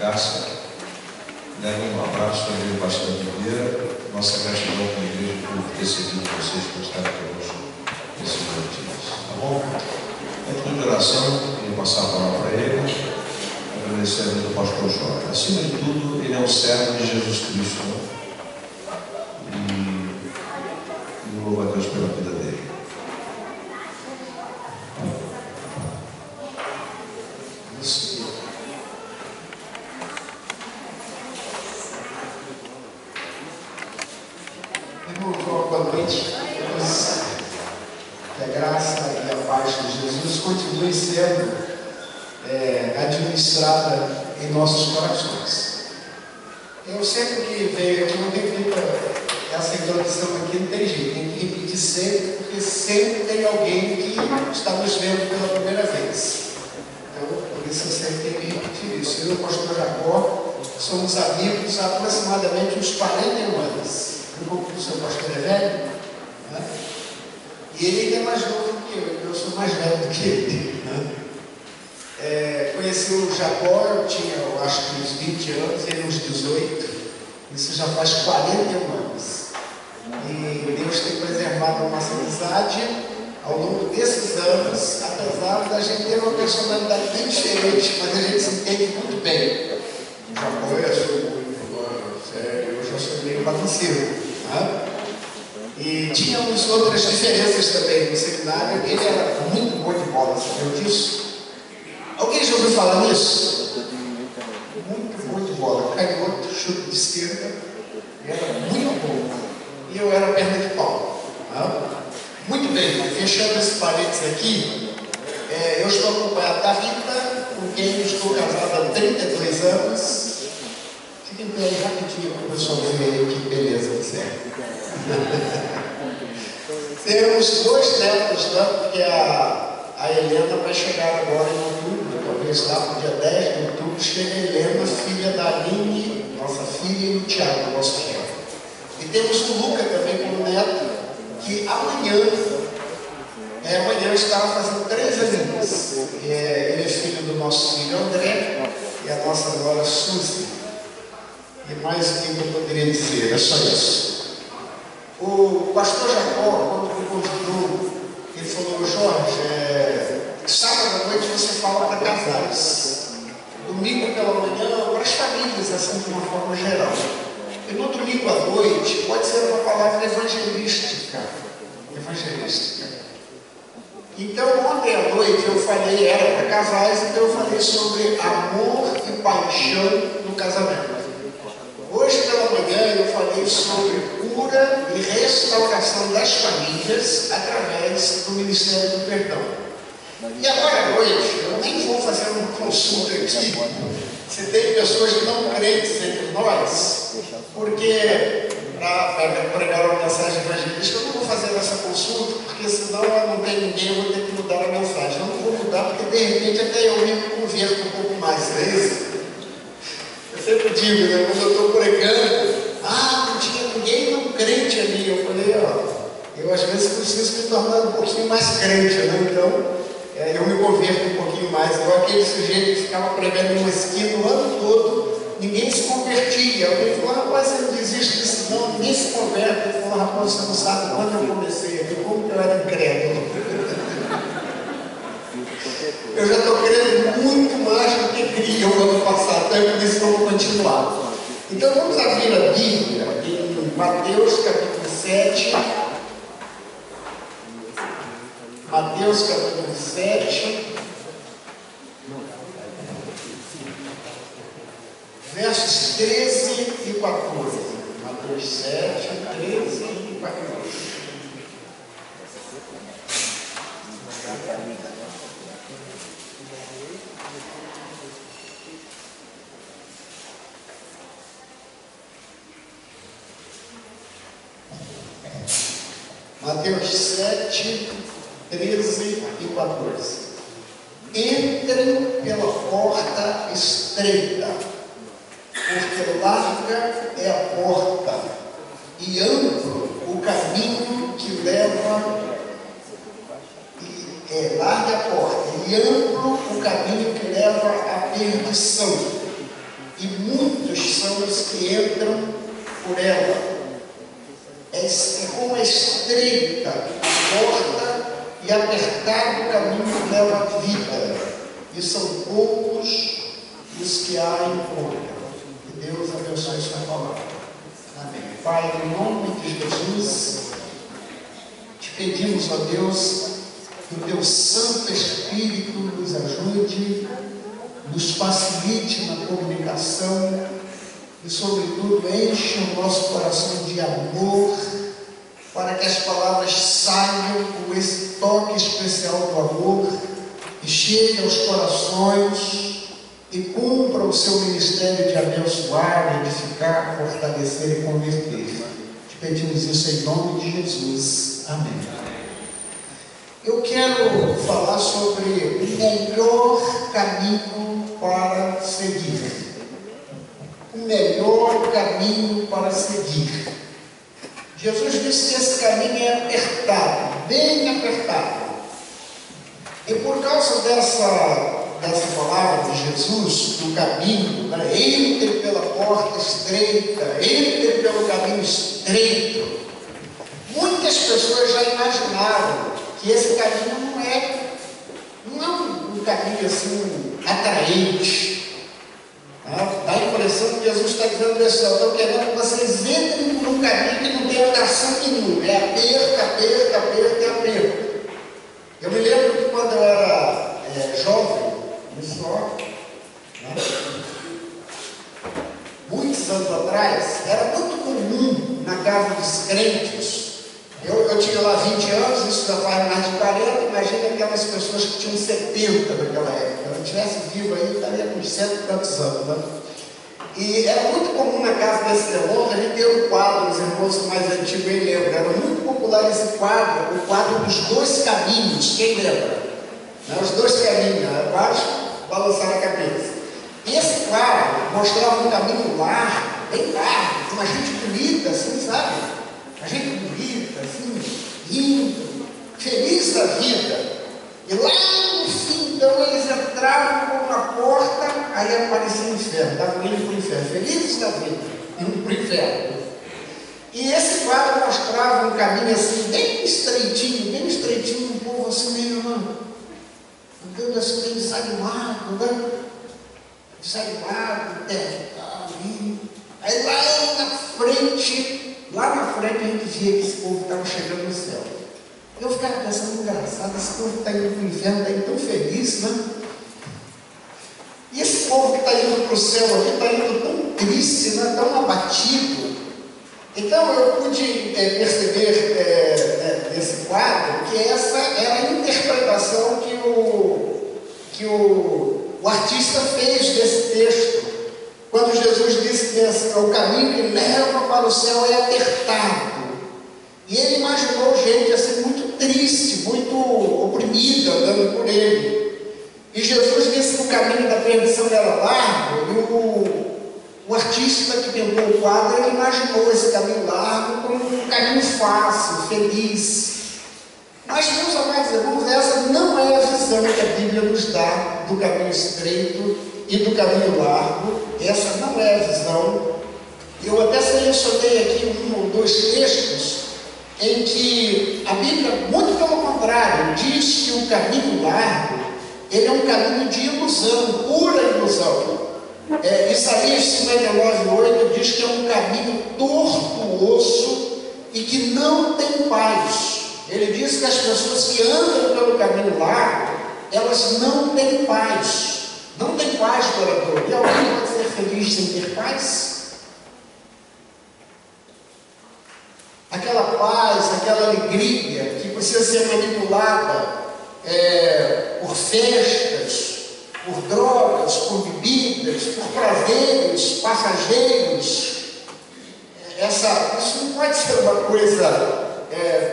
Cássia. Levem um abraço também bastante dia. Nossa gratidão com a igreja por ter seguido vocês, por estar conosco nesses motivos. Tá bom? Antes de oração, queria passar a palavra para ele, agradecer a vida do pastor Jorge. Acima de tudo, ele é um servo de Jesus Cristo, né? E louvo a Deus pela vida dele. Boa noite. Que a graça e a paz de Jesus continue sendo administrada em nossos corações. Eu sempre que venho aqui, não repito essa introdução aqui, não tem jeito, tem que repetir sempre, porque sempre tem alguém que está nos vendo pela primeira vez. Então, por isso eu sempre tenho que repetir isso. Eu e o pastor Jacó somos amigos há aproximadamente uns 41 anos. O seu pastor é velho, né? E ele ainda é mais novo do que eu sou mais velho do que ele, né? Conheci o Jacó, eu tinha, eu acho que uns 20 anos, ele uns 18, isso já faz 41 anos. E Deus tem preservado a nossa amizade ao longo desses anos, apesar da gente ter uma personalidade bem diferente, mas a gente se entende muito bem. O Jacó é sério, eu já sou meio bagunceiro. E tínhamos outras diferenças também no seminário. Ele era muito bom de bola, sabia disso? Alguém já ouviu falar nisso? Muito bom de bola, canhoto, chute de esquerda, era muito bom. E eu era perna de pau. Muito bem, fechando esse parênteses aqui, eu estou acompanhado da Rita, com quem eu estou casado há 32 anos. Fiquem bem rapidinho para o pessoal ver que beleza que serve. Temos 2 netos, né? Porque a Helena vai chegar agora em outubro, talvez lá no dia 10 de outubro, chega a Helena, filha da Aline, nossa filha, e do Tiago, nosso filho. E temos o Luca também como neto, que amanhã estará fazendo 3 aninhos. Ele é filho do nosso filho André e a nossa nora Suzy. E mais o que eu poderia dizer? É só isso. O pastor Jacó, quando me convidou, ele falou: Jorge, sábado à noite você fala para casais, domingo pela manhã para as famílias, assim de uma forma geral. E no domingo à noite pode ser uma palavra evangelística. Então, ontem à noite eu falei, era para casais, então eu falei sobre amor e paixão no casamento. Hoje pela manhã eu falei sobre cura e restauração das famílias através do Ministério do Perdão. E agora à noite, eu nem vou fazer uma consulta aqui, se tem pessoas não crentes entre nós, porque para pregar uma mensagem evangelística eu não vou fazer essa consulta, porque senão não tem ninguém, eu vou ter que mudar a mensagem. Eu não vou mudar porque de repente até eu me converto um pouco mais, não é isso? Eu sempre digo, né, quando eu estou pregando, não tinha ninguém não crente ali. Eu falei, eu às vezes preciso me tornar um pouquinho mais crente, né? Então, eu me converto um pouquinho mais. Igual aquele sujeito que ficava pregando em uma esquina o ano todo, ninguém se convertia. Alguém falou, rapaz, você não desiste disso não, ninguém se converte. Ele falou, rapaz, você não sabe quando eu comecei aqui, como que eu era incrédulo. Eu já estou querendo muito mais do que queria o ano passado, então é por isso que eu vou continuar. Então vamos abrir a Bíblia em Mateus capítulo 7. Mateus capítulo 7, versos 13 e 14. Mateus 7, 13 e 14. Mateus 7, 13 e 14. Entrem pela porta estreita, porque larga é a porta, e amplo o caminho que leva, larga a porta, e amplo o caminho que leva à perdição, e são os que entram por ela. É como a estreita a porta e apertado o caminho que leva à vida, e são poucos os que a encontram. Que Deus abençoe esta palavra. Amém. Pai, em nome de Jesus, te pedimos, ó Deus, que o teu Santo Espírito nos ajude, nos facilite na comunicação e, sobretudo, enche o nosso coração de amor, para que as palavras saiam com esse toque especial do amor e cheguem aos corações e cumpra o seu ministério de abençoar, edificar, fortalecer e converter. Te pedimos isso em nome de Jesus. Amém. Eu quero falar sobre o melhor caminho para seguir. O melhor caminho para seguir. Jesus disse que esse caminho é apertado, bem apertado. E por causa dessa palavra de Jesus, do caminho, né? Entre pela porta estreita, entre pelo caminho estreito, muitas pessoas já imaginaram que esse caminho não é um caminho assim atraente. Dá a impressão que Jesus está dizendo assim: eu estou querendo que vocês entrem por um caminho que não tem atração nenhuma, é aperto, aperto, aperto e aperto. Eu me lembro que quando eu era jovem, muitos anos atrás, era muito comum na casa dos crentes. Eu tinha lá 20 anos, isso já faz mais de 40, imagina aquelas pessoas que tinham 70 naquela época. Se eu estivesse vivo aí, estaria com 100 e tantos anos, né? E era muito comum na casa desses irmãos, a gente ter um quadro, os irmãos mais antigos bem lembram, era muito popular esse quadro, o quadro dos dois caminhos, quem lembra? Os dois caminhos, abaixo, balançar a cabeça. E esse quadro mostrava um caminho largo, bem largo, com uma gente bonita, assim, sabe? A gente bonita, assim, rindo, feliz da vida. E lá no fim, então, eles entravam por uma porta, aí aparecia o inferno, estavam indo para o inferno, felizes da vida, indo para o inferno. E esse quadro mostrava um caminho assim, bem estreitinho, um povo assim meio, andando assim, meio desanimado, né? Desanimado, ali. Aí lá na frente a gente via que esse povo estava chegando no céu. Eu ficava pensando, engraçado, esse povo está indo para o inferno, está indo tão feliz, né? E esse povo que está indo para o céu aqui está indo tão triste, né? Tão abatido. Então eu pude perceber nesse quadro que essa era a interpretação que o artista fez desse texto. Quando Jesus disse que o caminho que leva para o céu é apertado. E ele imaginou gente assim muito triste, muito oprimida, andando por ele. E Jesus disse que o caminho da perdição era largo, e o artista que pintou o quadro, ele imaginou esse caminho largo como um caminho fácil, feliz. Mas, meus amados irmãos, essa não é a visão que a Bíblia nos dá do caminho estreito e do caminho largo. Essa não é a visão. Eu até selecionei aqui um ou dois textos em que a Bíblia, muito pelo contrário, diz que o caminho largo, ele é um caminho de ilusão, pura ilusão. Isaías 59:8 diz que é um caminho tortuoso e que não tem paz. Ele diz que as pessoas que andam pelo caminho largo, elas não têm paz. Não tem paz duradoura. E alguém pode ser feliz sem ter paz? Aquela paz, aquela alegria que precisa ser manipulada por festas, por drogas, por bebidas, por prazeres passageiros. Isso não pode ser uma coisa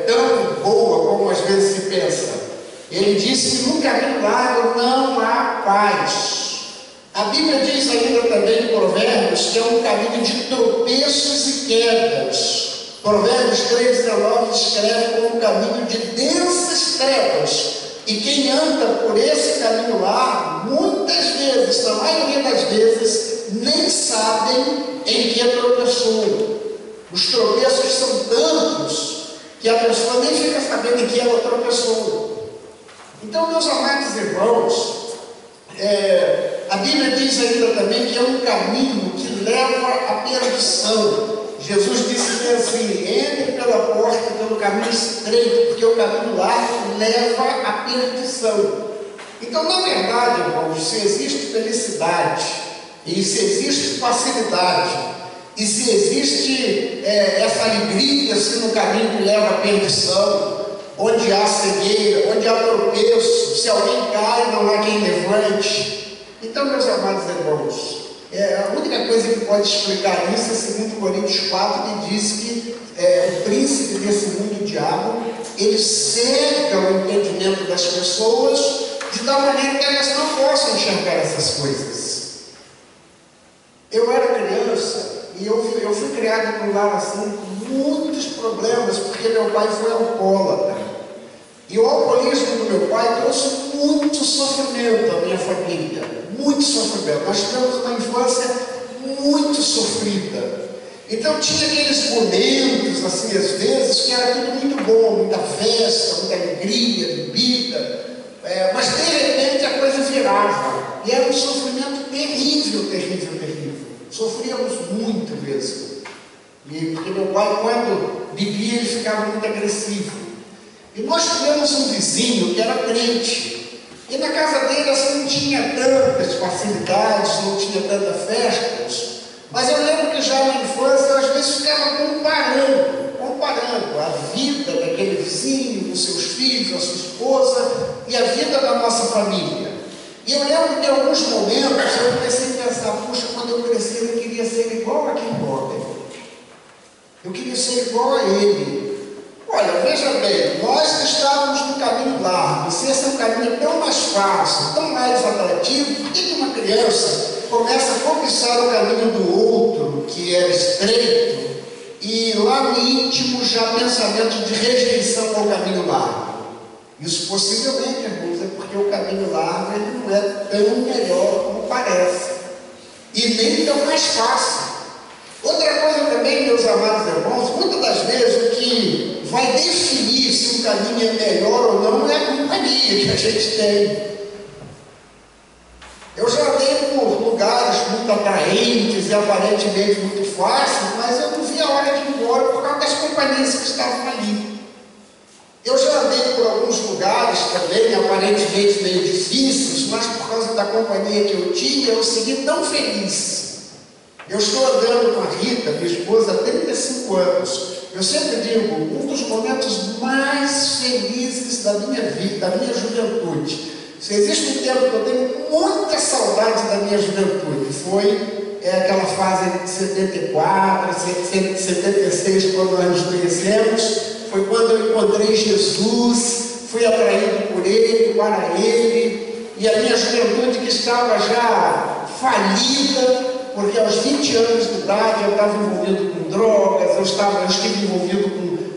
tão boa como às vezes se pensa. Ele disse que no caminho largo não há paz. A Bíblia diz ainda também em Provérbios que é um caminho de tropeços e quedas. Provérbios 3:19 escreve como um caminho de densas trevas. E quem anda por esse caminho largo, muitas vezes, na maioria das vezes, nem sabem que a pessoa nem fica sabendo que é outra pessoa. Então, meus amados irmãos, a Bíblia diz ainda também que é um caminho que leva à perdição. Jesus disse assim: entre pela porta, pelo caminho estreito, porque o caminho largo leva à perdição. Então, na verdade, irmãos, se existe felicidade, e se existe facilidade, e se existe essa alegria assim, no caminho que leva à perdição, onde há cegueira, onde há tropeço, se alguém cai, não há quem levante. Então, meus amados irmãos, a única coisa que pode explicar isso é 2 Coríntios 4, que diz que o príncipe desse mundo, o diabo, ele cega o entendimento das pessoas de tal maneira que elas não possam enxergar essas coisas. Eu era criança e eu fui criado num lar assim, com muitos problemas, porque meu pai foi alcoólatra. E o alcoolismo do meu pai trouxe muito sofrimento à minha família, muito sofrimento. Nós tivemos uma infância muito sofrida. Então tinha aqueles momentos, assim, às vezes, que era tudo muito bom, muita festa, muita alegria, bebida, mas de repente a coisa virava. E era um sofrimento terrível, terrível, terrível. Sofríamos muito mesmo. Porque meu pai, quando bebia, ele ficava muito agressivo. E nós tivemos um vizinho que era crente. E na casa dele assim, não tinha tantas facilidades, não tinha tantas festas. Mas eu lembro que já na infância eu às vezes ficava comparando a vida daquele vizinho, com seus filhos, a sua esposa e a vida da nossa família. E eu lembro que em alguns momentos eu comecei a pensar: puxa, quando eu crescer eu queria ser igual àquele homem. Eu queria ser igual a ele. Olha, veja bem, nós que estávamos no caminho largo, se esse é um caminho tão mais fácil, tão mais atrativo, por que uma criança começa a cobiçar o caminho do outro, que é estreito, e lá no íntimo já pensamento de rejeição ao caminho largo? Isso possivelmente, irmãos, é porque o caminho largo ele não é tão melhor como parece, e nem tão mais fácil. Outra coisa também, meus amados irmãos, muitas das vezes o que vai definir se um caminho é melhor ou não é a companhia que a gente tem. Eu já andei por lugares muito atraentes e aparentemente muito fáceis, mas eu não vi a hora de ir embora por causa das companhias que estavam ali. Eu já andei por alguns lugares também, aparentemente meio difíceis, mas por causa da companhia que eu tinha, eu segui tão feliz. Eu estou andando com a Rita, minha esposa, há 35 anos. Eu sempre digo, um dos momentos mais felizes da minha vida, da minha juventude. Se existe um tempo que eu tenho muita saudade da minha juventude, foi aquela fase de 74, 76, quando nós nos conhecemos. Foi quando eu encontrei Jesus, fui atraído por Ele, para Ele, e a minha juventude que estava já falida, porque aos 20 anos de idade eu estava envolvido com drogas, eu estive envolvido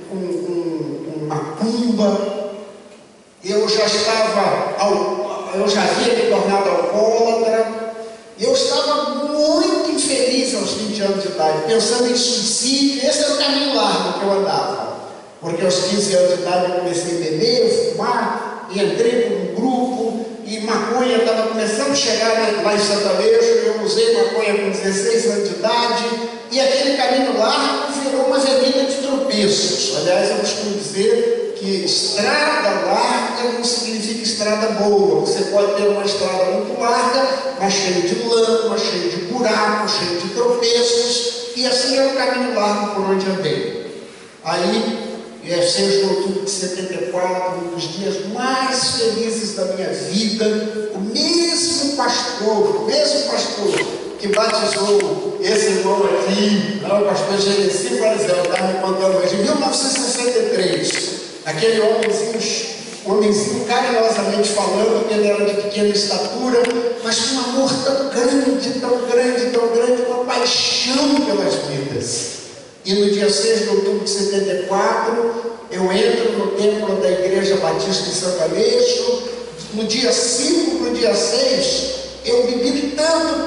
com macumba, eu já havia me tornado alcoólatra, eu estava muito infeliz aos 20 anos de idade, pensando em suicídio. Esse era o caminho largo que eu andava, porque aos 15 anos de idade eu comecei a beber, fumar, e entrei por um grupo, e maconha estava começando a chegar lá em Sertanejo. Eu usei maconha com 16 anos de idade, e aquele caminho largo virou uma avenida de tropeços. Aliás, eu costumo dizer que estrada larga não significa estrada boa. Você pode ter uma estrada muito larga, mas cheia de lama, cheia de buracos, cheia de tropeços, e assim é o caminho largo por onde andei. Aí, 6 de outubro de 74, um dos dias mais felizes da minha vida, o mesmo pastor que batizou esse irmão aqui, o pastor Genesi Fariseu, estava me contando hoje, em 1963, aquele homenzinho carinhosamente falando, que ele era de pequena estatura, mas com um amor tão grande, tão grande, tão grande, uma paixão pelas vidas. E no dia 6 de outubro de 74, eu entro no templo da Igreja Batista em Sertanejo. No dia 5 para o dia 6, eu bebi tanto,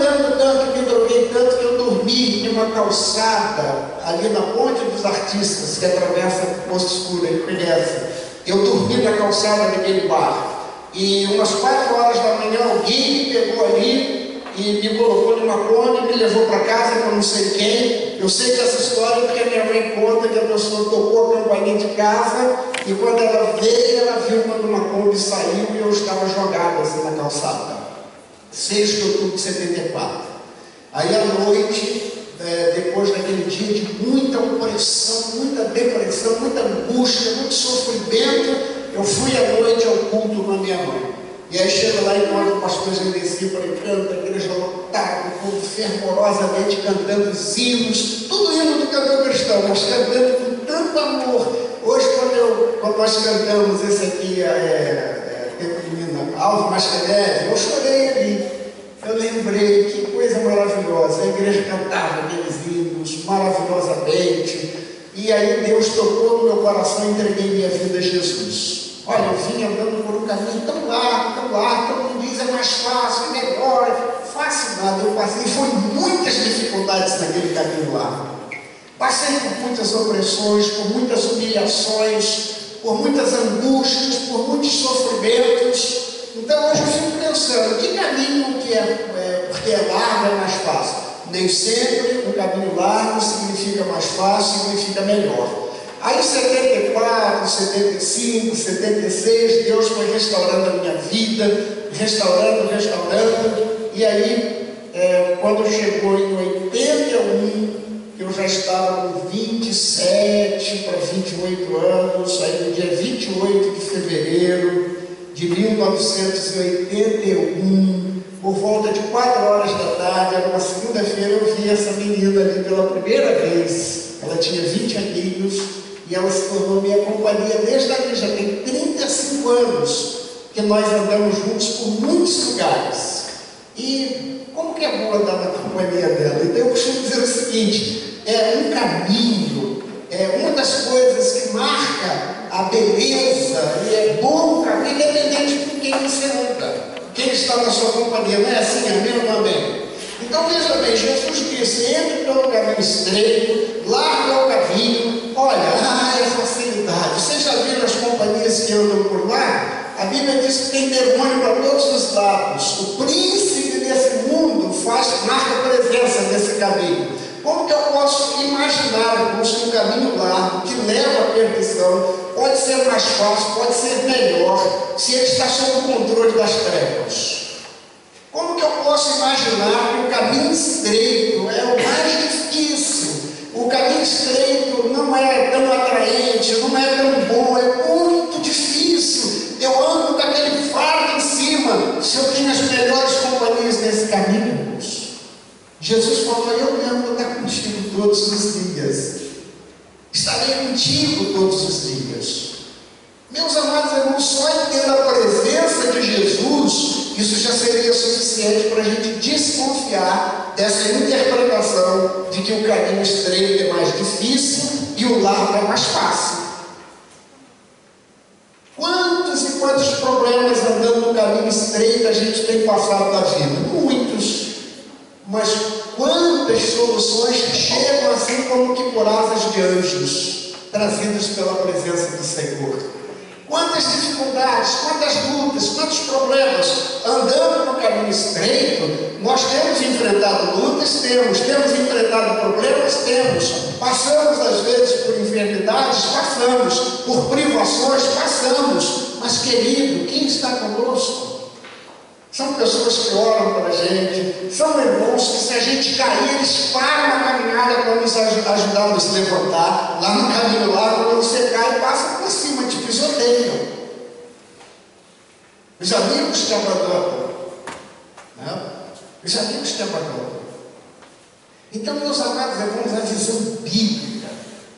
me droguei tanto que eu dormi dormi em uma calçada ali na Ponte dos Artistas, que atravessa o Poço Escuro, ele conhece. Eu dormi na calçada daquele bar. E umas 4 horas da manhã alguém me pegou ali e me colocou numa Kombi, me levou para casa com não sei quem. Eu sei dessa história porque a minha mãe conta que a pessoa tocou a campainha de casa e quando ela veio, ela viu quando uma Kombi saiu e eu estava jogado assim na calçada. 6 de outubro de 74. Aí à noite, depois daquele dia de muita opressão, muita depressão, muita angústia, muito sofrimento, eu fui à noite ao culto com a minha mãe. E aí chego lá e encontro o pastor Genesi pregando, a igreja lotada, o povo fervorosamente cantando os hinos, tudo hino do cantor cristão, mas cantando com tanto amor. Hoje, quando nós cantamos esse aqui, Alvo Mascadelli, eu chorei ali. Eu lembrei, que coisa maravilhosa. A igreja cantava aqueles hinos maravilhosamente. E aí Deus tocou no meu coração e entreguei minha vida a Jesus. Olha, eu vim andando por um caminho tão largo, todo mundo diz é mais fácil, é melhor. Fácil nada, eu passei, foi muitas dificuldades naquele caminho lá. Passei por muitas opressões, por muitas humilhações, por muitas angústias, por muitos sofrimentos. Então hoje eu fico pensando, que caminho que porque é largo é mais fácil? Nem sempre um caminho largo significa mais fácil, significa melhor. Aí em 74, 75, 76, Deus foi restaurando a minha vida, restaurando, e aí quando chegou em 81, eu já estava com 27 para 28 anos, aí no dia 28 de fevereiro de 1981, por volta de 4 horas da tarde, era uma segunda-feira, eu vi essa menina ali pela primeira vez. Ela tinha 20 aninhos e ela se tornou minha companhia desde ali, já tem 35 anos que nós andamos juntos por muitos lugares. E como que é bom andar na companhia dela? Então eu costumo dizer o seguinte, é um caminho, uma das coisas que marca a beleza, e é bom o caminho, independente de quem você anda, quem está na sua companhia, não é assim, amém ou não amém? Então veja bem, Jesus disse, entre pelo caminho estreito, larga o caminho, olha, é facilidade. Vocês já viram as companhias que andam por lá? A Bíblia diz que tem demônio para todos os lados. O príncipe desse mundo marca presença nesse caminho. Como que eu posso imaginar como se um caminho largo que leva à perdição pode ser mais fácil, pode ser melhor, se ele está sob o controle das trevas? Como que eu posso imaginar que o caminho estreito é o mais difícil? O caminho estreito não é tão atraente, não é tão bom, é muito difícil. Eu ando com aquele fardo em cima, se eu tenho as melhores companhias nesse caminho, irmãos. Jesus falou, eu mesmo vou estar contigo todos os dias. Estarei contigo todos os dias. Meus amados irmãos, só em ter a presença de Jesus, isso já seria suficiente para a gente desconfiar dessa interpretação de que o caminho estreito é mais difícil e o largo é mais fácil. Quantos e quantos problemas andando no caminho estreito a gente tem passado na vida? Muitos. Mas quantas soluções chegam assim como que por asas de anjos, trazidas pela presença do Senhor? Quantas dificuldades, quantas lutas, quantos problemas, andando no caminho estreito, nós temos enfrentado lutas, temos enfrentado problemas, passamos às vezes por enfermidades, passamos, por privações, passamos, mas querido, quem está conosco? São pessoas que oram para a gente, são irmãos que se a gente cair, eles param a caminhada para nos ajudar a nos levantar. Lá no caminho largo, quando você cai, passa por cima, te pisoteiam. Os amigos te abandonam, né? Os amigos te abandonam. Então, meus amados irmãos, a visão bíblica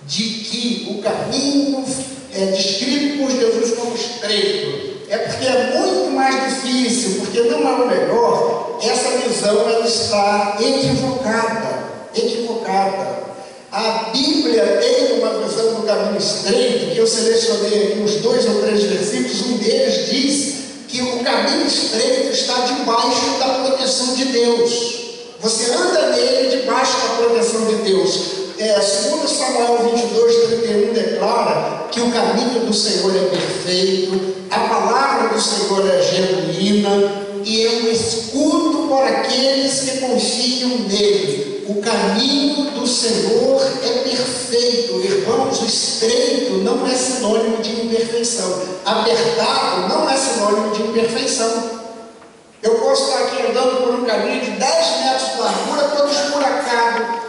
de que o caminho é descrito por Jesus como estreito, é porque é muito mais difícil, porque não é o melhor, essa visão ela está equivocada. A Bíblia tem uma visão do caminho estreito, que eu selecionei aqui uns 2 ou 3 versículos, um deles diz que o caminho estreito está debaixo da proteção de Deus. Você anda nele debaixo da proteção de Deus. Segundo Samuel 22:31 declara que o caminho do Senhor é perfeito, a palavra do Senhor é genuína e é um escudo para aqueles que confiam nele. O caminho do Senhor é perfeito, irmãos. O estreito não é sinônimo de imperfeição, apertado não é sinônimo de imperfeição. Eu posso estar aqui andando por um caminho de 10 metros de largura, todo esburacado,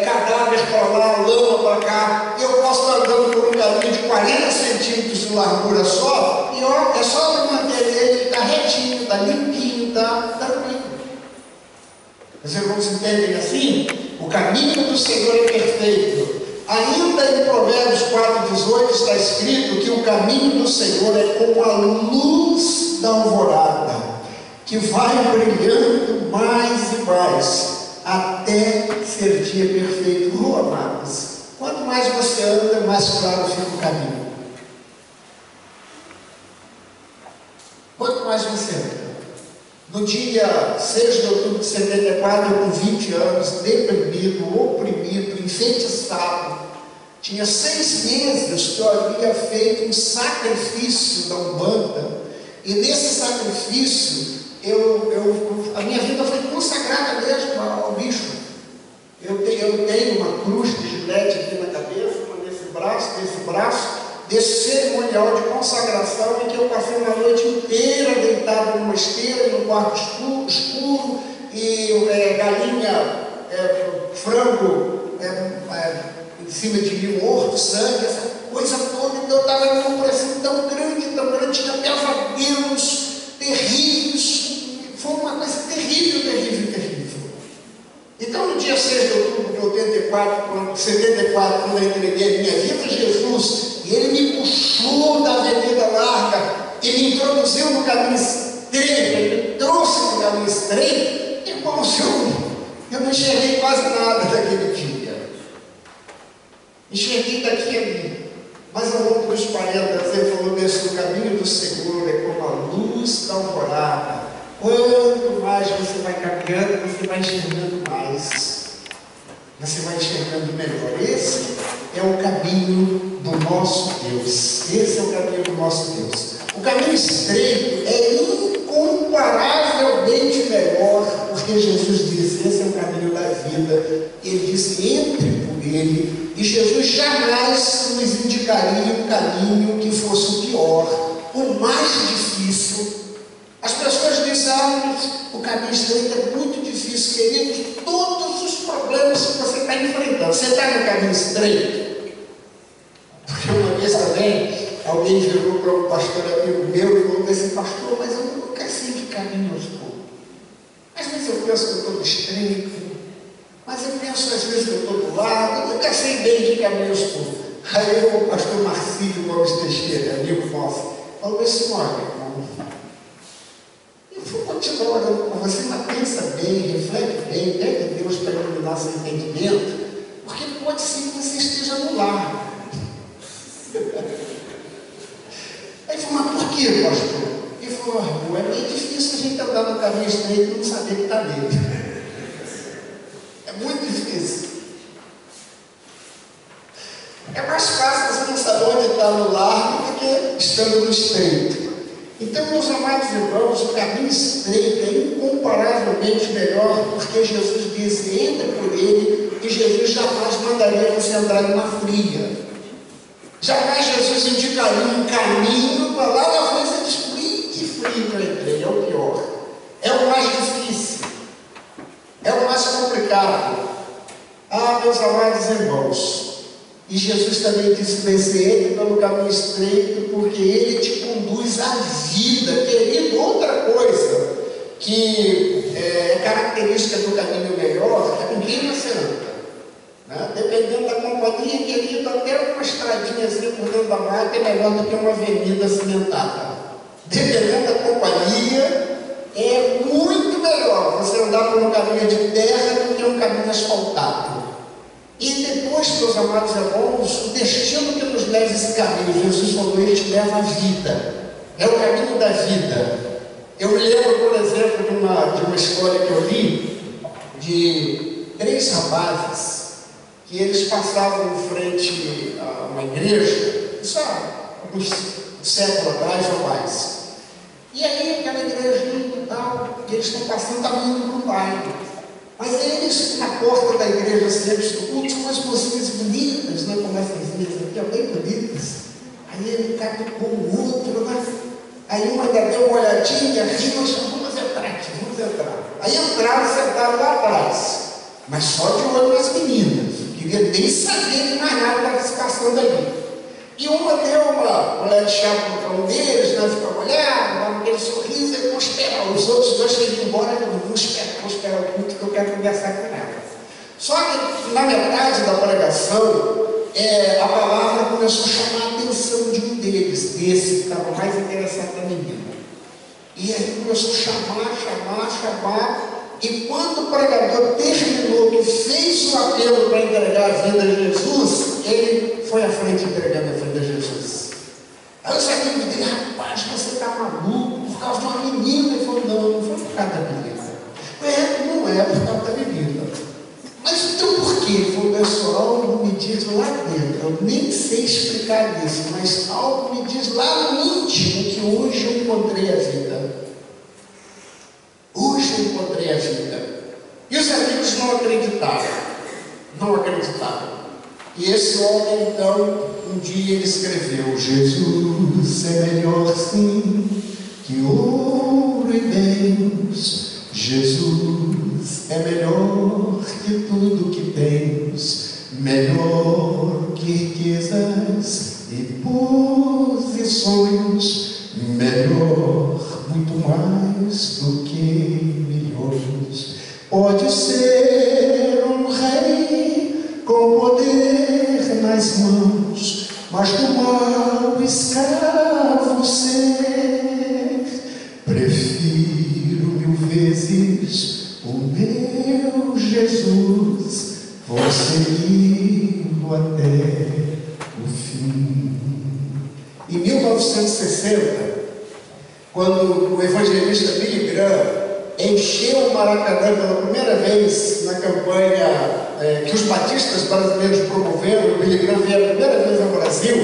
cadáver para lá, lama para cá. Eu posso estar andando por um caminho de 40 centímetros de largura só, e ó, é só manter ele, está retinho, está limpinho, está tranquilo. Os irmãos entendem assim? O caminho do Senhor é perfeito. Ainda em Provérbios 4:18 está escrito que o caminho do Senhor é como a luz da alvorada, que vai brilhando mais e mais, até ser dia perfeito. Amados, quanto mais você anda, mais claro fica o caminho. Quanto mais você anda. No dia 6 de outubro de 74, eu com 20 anos, deprimido, oprimido, enfeitiçado, tinha 6 meses que eu havia feito um sacrifício da Umbanda, e nesse sacrifício, a minha vida foi consagrada mesmo ao bicho. Eu tenho uma cruz de gilete aqui na cabeça, uma nesse braço, desse cerimonial de consagração em que eu passei uma noite inteira deitado numa esteira, num quarto escuro, e galinha, frango em cima de mim morto, sangue, essa coisa toda. Então eu estava numa pressão tão grande, tinha pesadelos terríveis. Foi uma coisa terrível. Então, no dia 6 de outubro de 74, quando eu entreguei a minha vida a Jesus, e Ele me puxou da avenida larga e me introduziu no caminho estreito, Ele me trouxe no caminho estreito, irmãos, eu não enxerguei quase nada daquele dia. Enxerguei daqui a ali. Mas ao longo dos 40 anos, Ele falou desse: o caminho do Senhor é como a luz da alvorada. Quanto mais você vai caminhando, você vai enxergando mais. Você vai enxergando melhor. Esse é o caminho do nosso Deus. Esse é o caminho do nosso Deus. O caminho estreito é incomparavelmente melhor, porque Jesus disse: esse é o caminho da vida. Ele disse: entre por ele. E Jesus jamais nos indicaria um caminho que fosse o pior, o mais difícil. As pessoas dizem: o caminho estreito é muito difícil, queridos. Todos os problemas que você está enfrentando, você está no caminho estreito. Porque uma vez também, alguém virou para um pastor amigo meu e falou assim: pastor, mas eu nunca sei que caminho eu estou. Às vezes eu penso que eu estou no estreito, mas eu penso às vezes que eu estou do lado, eu nunca sei bem que caminho eu estou. Aí o pastor Marcílio Gomes Teixeira, amigo nosso, falou assim: olha, irmão, vou continuar orando com você, mas pensa bem, reflete bem, pede Deus para iluminar seu entendimento, porque pode ser que você esteja no lar. Aí falou: mas por que, pastor? Ele falou: irmão, é meio difícil a gente andar no caminho estreito e não saber que está nele. É muito difícil. É mais fácil você não saber onde está no largo do que estando no estreito. Então, meus amados irmãos, o caminho estreito é incomparavelmente melhor, porque Jesus disse: entra por ele, e Jesus jamais mandaria você entrar numa fria. Jamais Jesus indicaria um caminho para lá na frente e diz: que frio que eu entrei, é o pior, é o mais difícil, é o mais complicado. Ah, meus amados irmãos, e Jesus também disse: entre pelo caminho estreito, porque ele te conduz à vida. Querido, outra coisa que é característica do caminho melhor é com quem você anda. Né? Dependendo da companhia, querido, até uma estradinha assim por dentro da mata é melhor do que uma avenida cimentada. Dependendo da companhia, é muito melhor você andar por um caminho de terra do que um caminho asfaltado. E depois, meus amados irmãos, o destino que nos leva a esse caminho, Jesus falou: ele te leva à vida, é o caminho da vida. Eu me lembro, por exemplo, de uma história que eu li de 3 rapazes que eles passavam em frente a uma igreja, isso há alguns séculos atrás ou mais. E aí aquela igrejinha e tal, e eles estão passando, estavam indo para o baile. Mas aí eles, na porta da igreja, assim, antes do culto, tinham umas mocinhas bonitas, né, como essas minhas aqui, ó, bem bonitas. Aí ele catucou o outro, né? Aí uma ainda deu uma olhadinha, riu, mas vamos entrar aqui, vamos entrar. Aí entraram e sentaram lá atrás, mas só de olho nas meninas, não queria nem saber de mais nada que estava se passando ali. E uma deu uma colher de chá para um deles, né, ficou olhando, dava aquele sorriso, e vamos esperar. Os outros dois queriam ir embora, eu vou esperar o culto que eu quero conversar com ela. Só que na metade da pregação, a palavra começou a chamar a atenção de um deles, desse que estava mais interessado na menina. E aí começou a chamar, e quando o pregador terminou, que fez o apelo para entregar a vida a Jesus, ele foi à frente entregando a vida a Jesus. Aí os amigos dele, rapaz, você está maluco por causa de uma menina? Ele falou, não foi por causa da menina. Não é por causa da menina. Mas então por quê? Ele falou, pessoal, me diz lá dentro, eu nem sei explicar isso, mas algo me diz lá no íntimo que hoje eu encontrei a vida. Hoje eu encontrei a vida. E os amigos não acreditaram. E esse homem, então, um dia ele escreveu, Jesus é melhor sim que ouro e bens. Jesus é melhor que tudo que tens, melhor que riquezas e posições, melhor, muito mais do que milhões. Pode ser um rei com poder nas mãos, mas do mal escravo ser. Prefiro 1000 vezes o meu Jesus, vou segui-lo até o fim. Em 1960, quando o evangelista Billy Graham encheu o Maracanã pela primeira vez na campanha que os batistas brasileiros promoveram, o Billy Graham veio a primeira vez ao Brasil,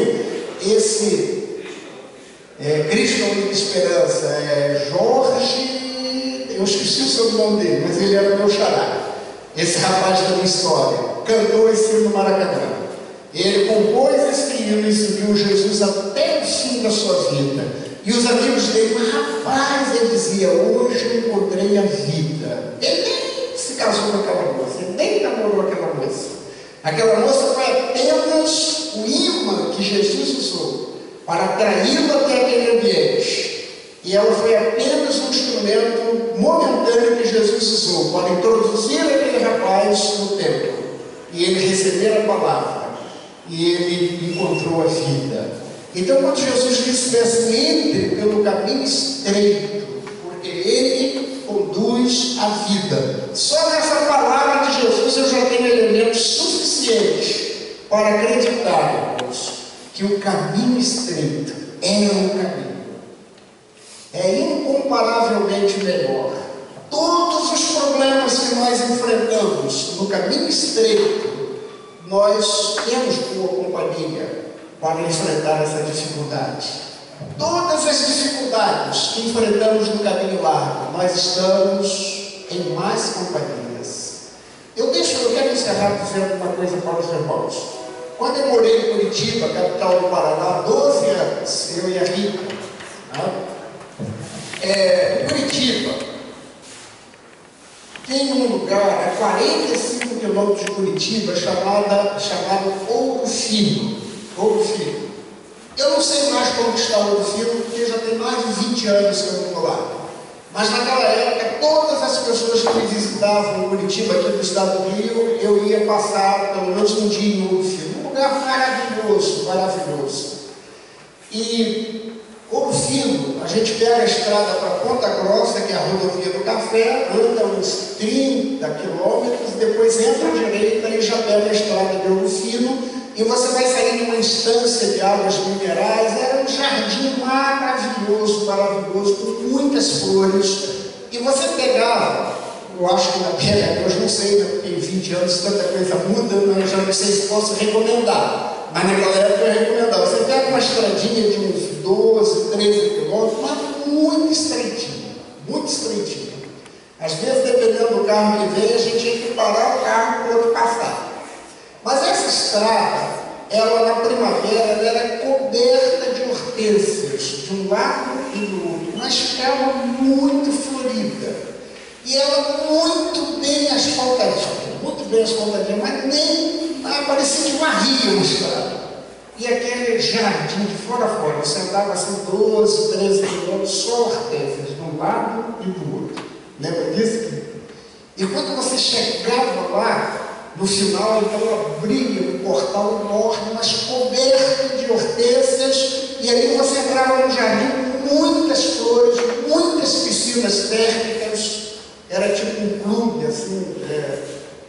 esse Cristo é a única esperança, Jorge, eu esqueci o sobrenome dele, mas ele era meu xará, esse rapaz da minha história, cantou esse hino no Maracanã. Ele compôs esse hino e seguiu Jesus até o fim da sua vida. E os amigos dele, mas rapaz, ele dizia, hoje eu encontrei a vida. Ele nem se casou com aquela moça, ele nem namorou aquela moça. Aquela moça foi apenas o imã que Jesus usou para atraí-lo até aquele ambiente. E ela foi apenas um instrumento momentâneo que Jesus usou para introduzir aquele rapaz no templo. E ele recebeu a palavra. E ele encontrou a vida. Então, quando Jesus disse assim, entre pelo caminho estreito, porque ele conduz a vida. Só nessa palavra de Jesus eu já tenho elementos suficientes para acreditar, irmãos, que o caminho estreito é um caminho. É incomparavelmente melhor. Todos os problemas que nós enfrentamos no caminho estreito, nós temos boa companhia para enfrentar essa dificuldade. Todas as dificuldades que enfrentamos no caminho largo, nós estamos em mais companhias. Eu quero encerrar dizendo uma coisa para os irmãos. Quando eu morei em Curitiba, capital do Paraná, 12 anos, eu e a Rita, Curitiba tem um lugar a 45 quilômetros de Curitiba chamado Ouro Fino. Ouro Fino. Eu não sei mais como está Ouro Fino, porque já tem mais de 20 anos que eu não estou lá. Mas naquela época, todas as pessoas que me visitavam Curitiba, aqui do estado do Rio, eu ia passar pelo menos um dia em Ouro Fino. Um lugar maravilhoso, maravilhoso. E Ouro Fino, a gente pega a estrada para Ponta Grossa, que é a rodovia do Café, anda uns 30 quilômetros, depois entra à direita e já pega a estrada de Ouro Fino, e você vai sair de uma instância de águas minerais. Era um jardim maravilhoso, maravilhoso, com muitas flores, e você pegava eu acho que naquela, eu não sei, né, porque em 20 anos tanta coisa muda, mas eu já não sei se posso recomendar. Mas naquela época eu recomendava. Você pega uma estradinha de uns 12, 13 quilômetros, mas muito estreitinho, muito estreitinho. Às vezes, dependendo do carro que vem, a gente tinha que parar o carro para o outro passar. Mas essa estrada, ela na primavera, ela era coberta de hortênsias, de um lado e do outro, mas ficava muito florida. E ela muito bem asfaltadinha, mas nem parecia que varria uma estrada. E aquele jardim de fora a fora, você andava assim 12, 13 quilômetros, só hortênsias, de um lado e do outro. Lembra disso? E quando você chegava lá, no final, então abria um portal enorme, mas coberto de hortênsias, e ali você entrava no jardim com muitas flores, muitas piscinas térmicas. Era tipo um clube, assim,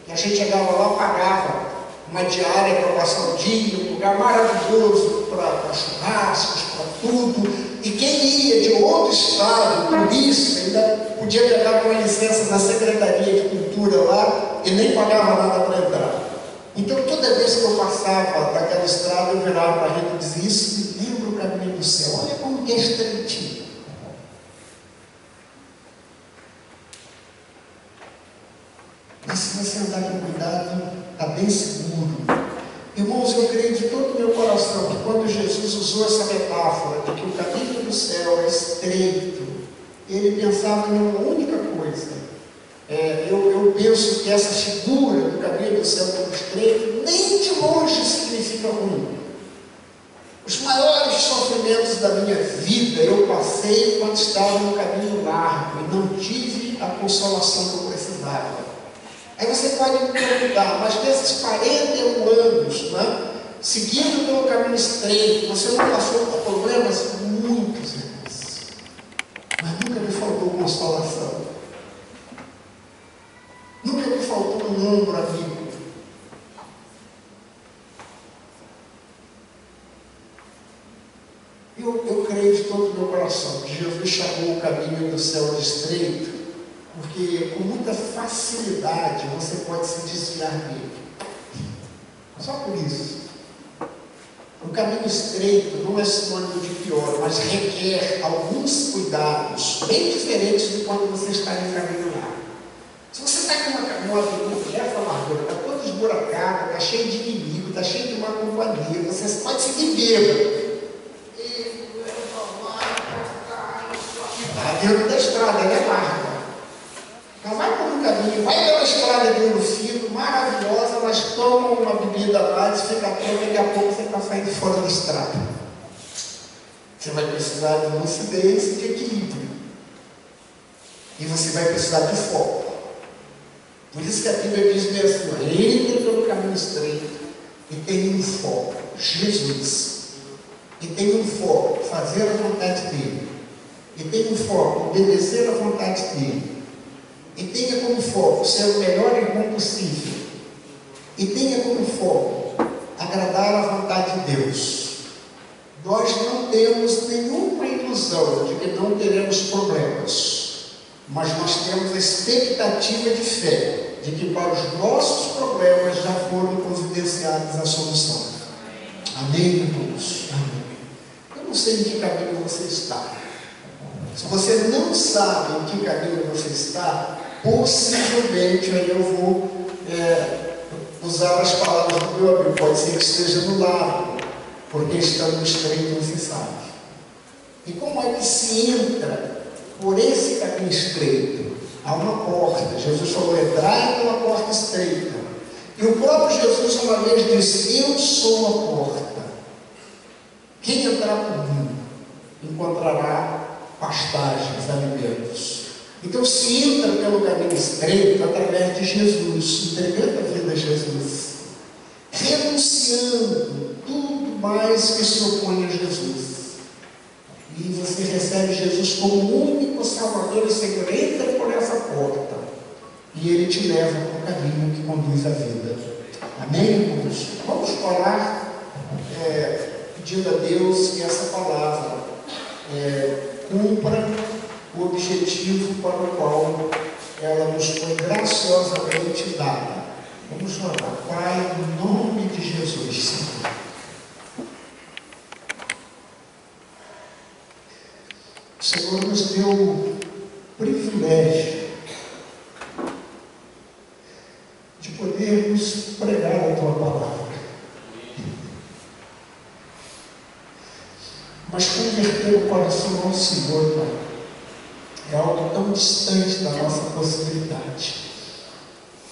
que a gente chegava lá, pagava uma diária para passar o dia, um lugar maravilhoso para churrascos, para tudo. E quem ia de outro estado, turista, ainda podia pegar uma licença na Secretaria de Cultura lá e nem pagava nada para entrar. Então, toda vez que eu passava daquela estrada, eu virava para a gente e dizia: isso me lembra o caminho do céu, olha como que é estreitinho. Mas se você andar com cuidado, está bem seguro. Irmãos, eu creio de todo o meu coração que quando Jesus usou essa metáfora de que o caminho do céu é estreito, ele pensava em uma única coisa. Eu penso que essa figura do caminho do céu como estreito, nem de longe significa ruim. Os maiores sofrimentos da minha vida eu passei quando estava no caminho largo e não tive a consolação que eu precisava. Aí você pode me perguntar, mas desses 41 anos, né, seguindo pelo caminho estreito, você não passou por problemas? Muitos, irmãos. Mas nunca me faltou consolação. Nunca me faltou um ombro amigo. Eu creio de todo o meu coração que Jesus chamou o caminho do céu de estreito, porque com muita facilidade você pode se desviar dele. Só por isso. O caminho estreito não é sinônimo de pior, mas requer alguns cuidados bem diferentes de quando você está em caminho largo. Se você está com uma avenida dessa largura, está toda esburacada, está cheio de inimigo, está cheio de má companhia, você pode seguir bêbado. A dentro da estrada, ela é larga. Então vai por um caminho, vai pela estrada de ouro fino, maravilhosa, mas toma uma bebida a mais, fica pronto, daqui a pouco você está saindo fora da estrada. Você vai precisar de lucidez e de equilíbrio. E você vai precisar de foco. Por isso que a Bíblia diz bem assim: entre pelo caminho estreito e tem um foco, Jesus. E tem um foco, fazer a vontade dele. E tem um foco, obedecer a vontade dele. E tenha como foco ser o melhor irmão possível. E tenha como foco agradar a vontade de Deus. Nós não temos nenhuma ilusão de que não teremos problemas. Mas nós temos a expectativa de fé de que para os nossos problemas já foram providenciadas a solução. Amém, irmãos? Amém. Eu não sei em que caminho você está. Se você não sabe em que caminho você está, possivelmente, aí eu vou usar as palavras do meu amigo, pode ser que esteja no largo, porque estando no estreito não se sabe. E como é que se entra por esse caminho estreito? Há uma porta. Jesus falou: entrai pela porta estreita. E o próprio Jesus uma vez disse: eu sou a porta. Quem entrar por mim encontrará pastagens, alimentos. Então se entra pelo caminho estreito através de Jesus, entregando a vida a Jesus, renunciando tudo mais que se opõe a Jesus. E você recebe Jesus como o único Salvador e Senhor. Entra por essa porta e Ele te leva para o caminho que conduz à vida. Amém, irmãos? Vamos orar pedindo a Deus que essa palavra cumpra o objetivo para o qual ela nos foi graciosamente dada. Vamos orar. Pai, em nome de Jesus, Senhor. O Senhor nos deu o privilégio de podermos pregar a Tua palavra. Mas converter o coração ao Senhor, Pai, é algo tão distante da nossa possibilidade.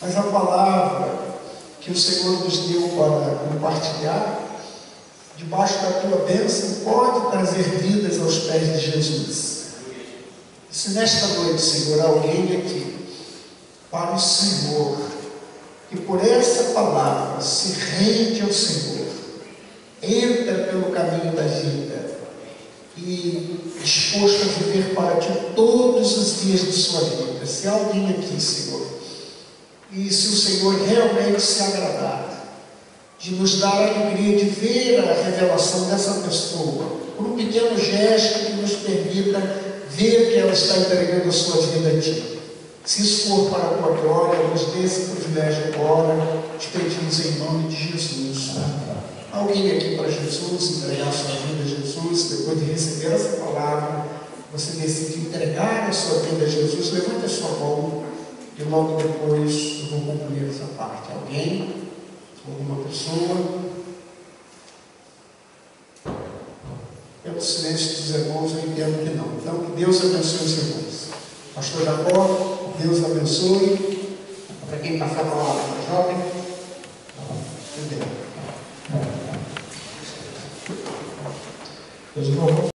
Mas a palavra que o Senhor nos deu para compartilhar, debaixo da Tua bênção, pode trazer vidas aos pés de Jesus. Se nesta noite, Senhor, alguém aqui, para o Senhor, que por essa palavra se rende ao Senhor, entra pelo caminho da vida, e disposto a viver para Ti todos os dias de sua vida. Se há alguém aqui, Senhor, e se o Senhor realmente se agradar de nos dar a alegria de ver a revelação dessa pessoa, por um pequeno gesto que nos permita ver que ela está entregando a sua vida a Ti. Se isso for para a Tua glória, nos dê esse privilégio agora, te pedimos em nome de Jesus. Alguém aqui para Jesus, entregar a sua vida a Jesus, depois de receber essa palavra, você decide entregar a sua vida a Jesus, levante a sua mão e logo depois eu vou concluir essa parte. Alguém? Alguma pessoa? Pelo silêncio dos irmãos eu entendo que não. Então que Deus abençoe os irmãos. Pastor Jacó, Deus abençoe. Para quem passar a palavra para jovem, entendeu? Deus